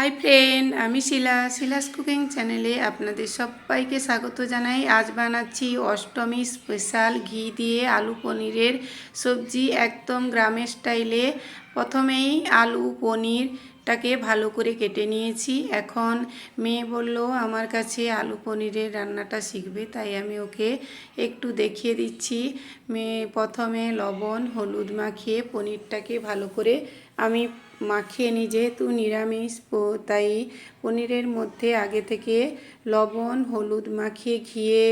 Hi friend, আমি Shila's cooking চ্যানেলে আপনাদের সবাইকে স্বাগত জানাই। আজ বানাচ্ছি অষ্টমী স্পেশাল ঘি দিয়ে আলু পনিরের সবজি, একদম গ্রামের স্টাইলে। প্রথমেই আলু পনিরটাকে ভালো করে কেটে নিয়েছি। এখন মেয়ে বলল আমার কাছে আলু পনিরের রান্নাটা শিখবে, তাই আমি ওকে একটু দেখিয়ে দিচ্ছি। মেয়ে প্রথমে লবণ হলুদ মাখিয়ে পনিরটাকে ভালো করে আমি মাখিয়ে নিই। যেহেতু নিরামিষ তাই পনিরের মধ্যে আগে থেকে লবণ হলুদ মাখিয়ে ঘিয়ে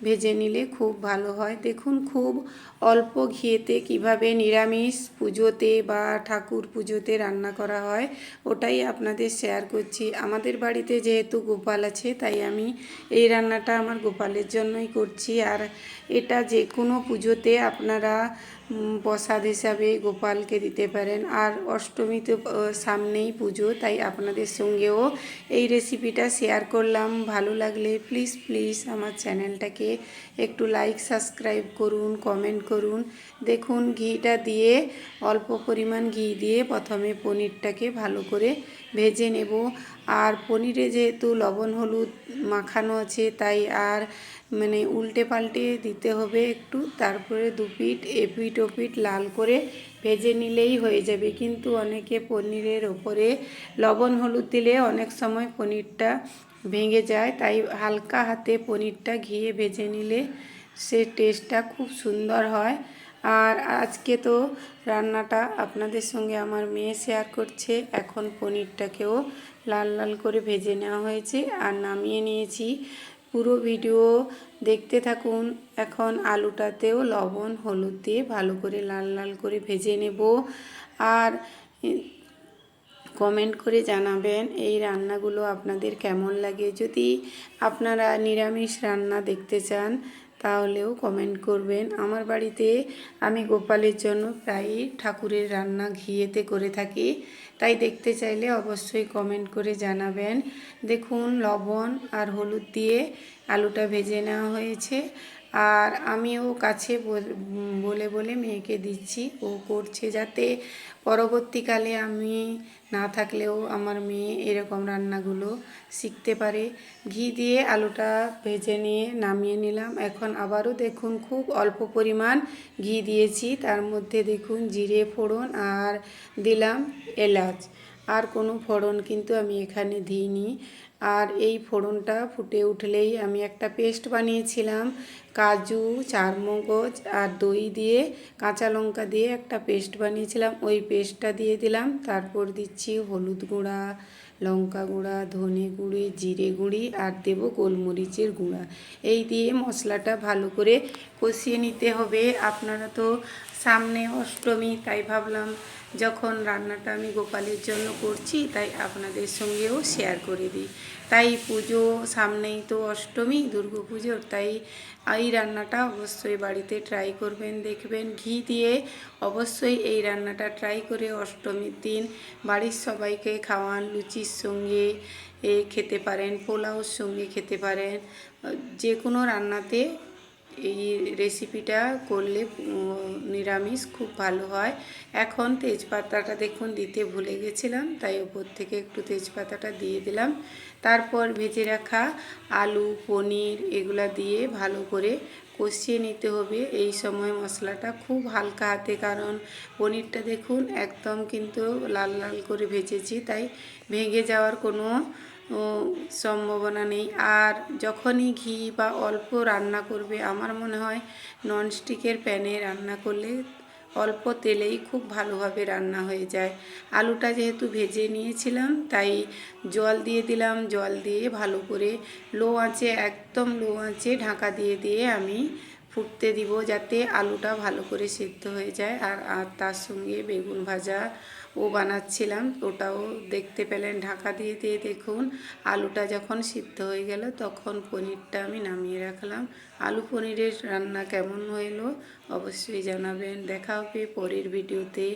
ভেজে নিলে খুব ভালো হয়। দেখুন খুব অল্প ঘিয়েতে কিভাবে নিরামিষ পুজোতে বা ঠাকুর পুজোতে রান্না করা হয় ওটাই আপনাদের শেয়ার করছি। আমাদের বাড়িতে যেহেতু গোপাল আছে তাই আমি এই রান্নাটা আমার গোপালের জন্যই করছি। আর এটা যে কোনো পুজোতে আপনারা প্রসাদ হিসাবে গোপালকে দিতে পারেন। আর অষ্টমীতে সামনেই পুজো, তাই আপনাদের সঙ্গেও এই রেসিপিটা শেয়ার করলাম। ভালো লাগলে প্লিজ আমার চ্যানেলটাকে একটু লাইক সাবস্ক্রাইব করুন, কমেন্ট করুন। দেখুন ঘিটা দিয়ে অল্প পরিমাণ ঘি দিয়ে প্রথমে পনিরটাকে ভালো করে ভেজে নেব। আর পনিরে যেহেতু লবণ হলুদ মাখানো আছে তাই আর উল্টে পাল্টে দিতে হবে একটু। তারপরে দুপিঠ এপিঠ ওপিঠ লাল করে ভেজে নিলেই হয়ে যাবে। কিন্তু অনেকে পনিরের ওপরে লবণ হলুদ দিলে অনেক সময় পনিরটা ভেঙে যায়, তাই হালকা হাতে পনিরটা ঘিয়ে ভেজে নিলে সে টেস্টটা খুব সুন্দর হয়। আর আজকে তো রান্নাটা আপনাদের সঙ্গে আমার মেয়ে শেয়ার করছে। এখন পনিরটাকেও লাল লাল করে ভেজে নেওয়া হয়েছে আর নামিয়ে নিয়েছি। পুরো ভিডিও দেখতে থাকুন। এখন আলুটাতেও লবণ হলুদ দিয়ে ভালো করে লাল লাল করে ভেজে নেব। আর কমেন্ট করে জানাবেন এই রান্নাগুলো আপনাদের কেমন লাগে। যদি আপনারা নিরামিষ রান্না দেখতে চান তাহলেও কমেন্ট করবেন। আমার বাড়িতে আমি গোপালের জন্য প্রায়ই ঠাকুরের রান্না ঘিয়েতে করে থাকি, তাই দেখতে চাইলে অবশ্যই কমেন্ট করে জানাবেন। দেখুন লবণ আর হলুদ দিয়ে আলুটা ভেজে নেওয়া হয়েছে। আর আমিও কাছে বলে বলে মেয়েকে দিচ্ছি, ও করছে যাতে পরবর্তীকালে আমি না থাকলেও আমার মেয়ে এরকম রান্নাগুলো শিখতে পারে। ঘি দিয়ে আলুটা ভেজে নিয়ে নামিয়ে নিলাম। এখন আবারও দেখুন খুব অল্প পরিমাণ ঘি দিয়েছি, তার মধ্যে দেখুন জিরে ফোড়ন আর দিলাম এলাচ। আর কোনো ফোড়ন কিন্তু আমি এখানে দিইনি। আর এই ফোড়নটা ফুটে উঠলেই আমি একটা পেস্ট বানিয়েছিলাম কাজু চারমগজ আর দই দিয়ে কাঁচা লঙ্কা দিয়ে একটা পেস্ট বানিয়েছিলাম, ওই পেস্টটা দিয়ে দিলাম। তারপর দিচ্ছি হলুদ গুঁড়া, লঙ্কা গুঁড়া, ধনে গুঁড়ি, জিরে গুঁড়ি আর দেব গোলমরিচের গুঁড়া। এই দিয়ে মশলাটা ভালো করে কষিয়ে নিতে হবে। আপনারা তো সামনে অষ্টমী, তাই ভাবলাম যখন রান্নাটা আমি গোপালের জন্য করছি তাই আপনাদের সঙ্গেও শেয়ার করে দিই। তাই পুজো সামনেই তো অষ্টমী দুর্গা পুজোর, তাই এই রান্নাটা অবশ্যই বাড়িতে ট্রাই করবেন। দেখবেন ঘি দিয়ে অবশ্যই এই রান্নাটা ট্রাই করে অষ্টমীর দিন বাড়ির সবাইকে খাওয়ান। লুচির সঙ্গে খেতে পারেন, পোলাওর সঙ্গে খেতে পারেন, যে কোনো রান্নাতে এই রেসিপিটা করলে নিরামিষ খুব ভালো হয়। এখন তেজপাতাটা দেখুন দিতে ভুলে গেছিলাম, তাই ওপর থেকে একটু তেজপাতাটা দিয়ে দিলাম। তারপর ভেজে রাখা আলু পনির এগুলা দিয়ে ভালো করে কষিয়ে নিতে হবে। এই সময় মশলাটা খুব হালকা হাতে, কারণ পনিরটা দেখুন একদম কিন্তু লাল লাল করে ভেজেছি, তাই ভেঙে যাওয়ার কোনো সম্ভাবনা নেই। আর যখনই ঘি বা অল্প রান্না করবে, আমার মনে হয় ননস্টিকের প্যানে রান্না করলে অল্প তেলেই খুব ভালোভাবে রান্না হয়ে যায়। আলুটা যেহেতু ভেজে নিয়েছিলাম তাই জল দিয়ে দিলাম। জল দিয়ে ভালো করে লো আঁচে, একদম লো আঁচে ঢাকা দিয়ে দিয়ে আমি ফুটতে দিব, যাতে আলুটা ভালো করে সিদ্ধ হয়ে যায়। আর তার সঙ্গে বেগুন ভাজা বানাচ্ছিলাম, ওটাও দেখতে পেলেন। ঢাকা দিয়ে দিয়ে দেখুন আলুটা যখন সিদ্ধ হয়ে গেল তখন পনিরটা আমি নামিয়ে রাখলাম। আলু পনিরের রান্না কেমন হলো অবশ্যই জানাবেন। দেখা হবে পরের ভিডিওতে।